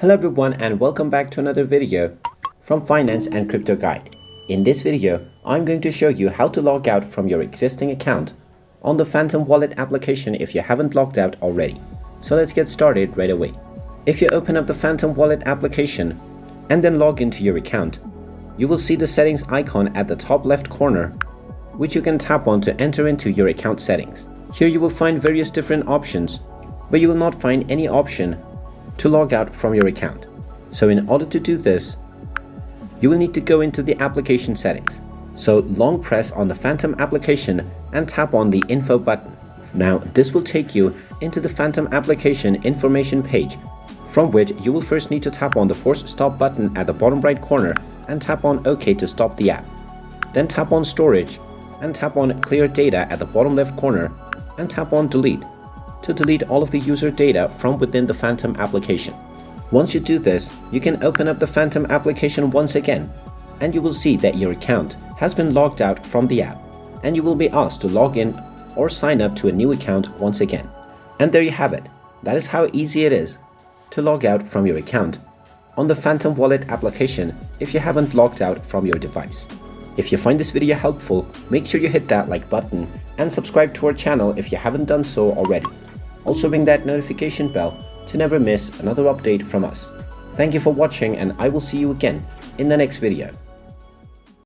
Hello everyone and welcome back to another video from Finance and Crypto Guide. In this video, I'm going to show you how to log out from your existing account on the Phantom Wallet application if you haven't logged out already. So let's get started right away. If you open up the Phantom Wallet application and then log into your account, you will see the settings icon at the top left corner, which you can tap on to enter into your account settings. Here you will find various different options, but you will not find any option to log out from your account. So in order to do this, you will need to go into the application settings. So long press on the Phantom application and tap on the info button. Now this will take you into the Phantom application information page, from which you will first need to tap on the force stop button at the bottom right corner and tap on OK to stop the app. Then tap on storage and tap on clear data at the bottom left corner and tap on delete to delete all of the user data from within the Phantom application. Once you do this, you can open up the Phantom application once again, and you will see that your account has been logged out from the app, and you will be asked to log in or sign up to a new account once again. And there you have it. That is how easy it is to log out from your account on the Phantom Wallet application if you haven't logged out from your device. If you find this video helpful, make sure you hit that like button and subscribe to our channel if you haven't done so already. Also ring that notification bell to never miss another update from us. Thank you for watching, and I will see you again in the next video.